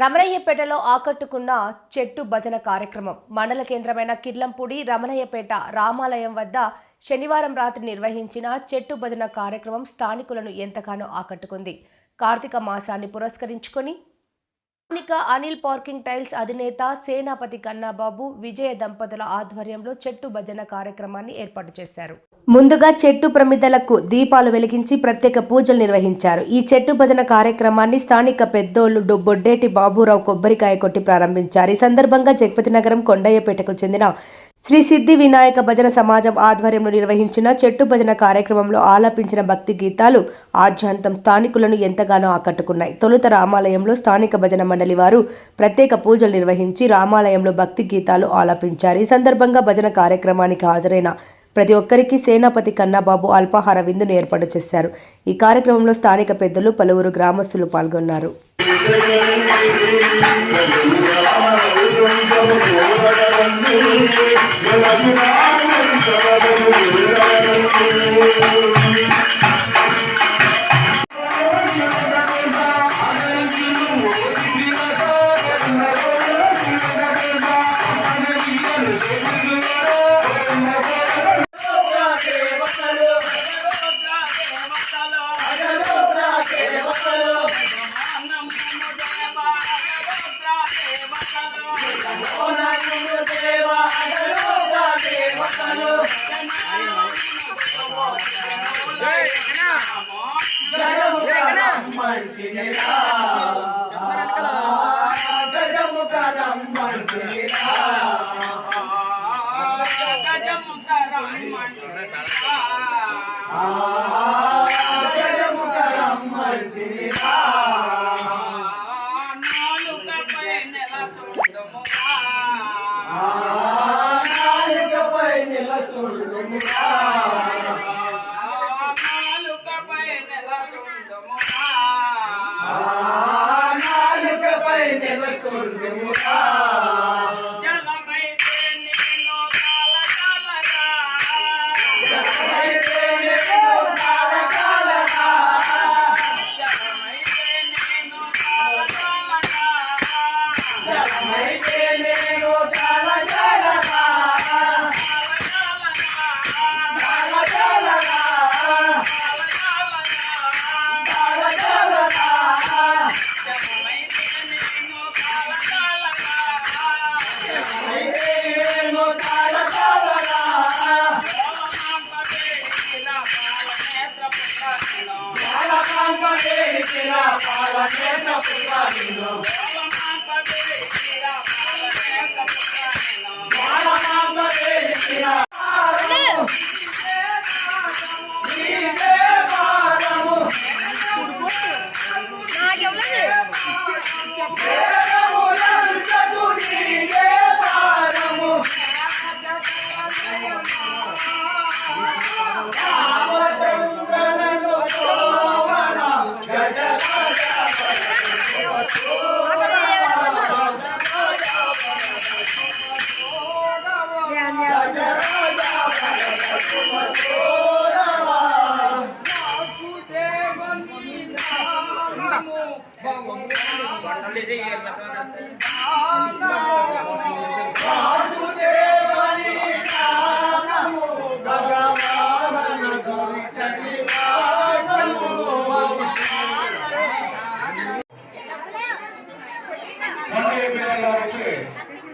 రమణయ్యపేటలో ఆకట్టుకున్న చెట్టు భజన కార్యక్రమం మండల కేంద్రమైన కిర్లంపూడి రమణయ్యపేట రామాలయం వద్ద శనివారం రాత్రి నిర్వహించిన చెట్టు భజన కార్యక్రమం స్థానికులను ఎంతగానో ఆకట్టుకుంది. కార్తీక మాసాన్ని పురస్కరించుకొని స్థానిక అనిల్ పార్కింగ్ టైల్స్ అధినేత సేనాపతి కన్నాబాబు విజయ దంపతుల ఆధ్వర్యంలో చెట్టు భజన కార్యక్రమాన్ని ఏర్పాటు చేశారు. ముందుగా చెట్టు ప్రమిదలకు దీపాలు వెలిగించి ప్రత్యేక పూజలు నిర్వహించారు. ఈ చెట్టు భజన కార్యక్రమాన్ని స్థానిక పెద్దోళ్లు బొడ్డేటి బాబురావు కొబ్బరికాయ కొట్టి ప్రారంభించారు. ఈ సందర్భంగా జగపతి నగరం కొండయ్యపేటకు చెందిన శ్రీ సిద్ధి వినాయక భజన సమాజం ఆధ్వర్యంలో నిర్వహించిన చెట్టు భజన కార్యక్రమంలో ఆలపించిన భక్తి గీతాలు ఆద్యంతం స్థానికులను ఎంతగానో ఆకట్టుకున్నాయి. తొలుత రామాలయంలో స్థానిక భజన మండలి వారు ప్రత్యేక పూజలు నిర్వహించి రామాలయంలో భక్తి గీతాలు ఆలపించారు. ఈ సందర్భంగా భజన కార్యక్రమానికి హాజరైన ప్రతి ఒక్కరికి సేనాపతి కన్నాబాబు అల్పాహార విందును ఏర్పాటు చేశారు. ఈ కార్యక్రమంలో స్థానిక పెద్దలు పలువురు గ్రామస్తులు పాల్గొన్నారు.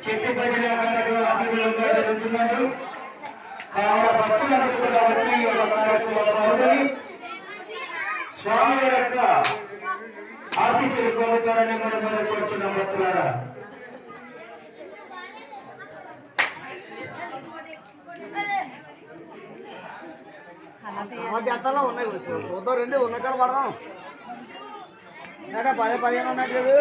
చెట్టు భజన కార్యక్రమం జరుగుతున్నారు. కావున భక్తులందరూ కూడా వచ్చి ఈ యొక్క కార్యక్రమంలో పాల్గొని స్వామి యొక్క ఆశీస్సులు పొందుతారని మనం కోరుచున్నాం. భక్తులారా జాతరలో ఉన్నాయి చూద్దాం, రెండు ఉన్న కాడ పడదాం. 10-15 ఉన్నట్లేదు.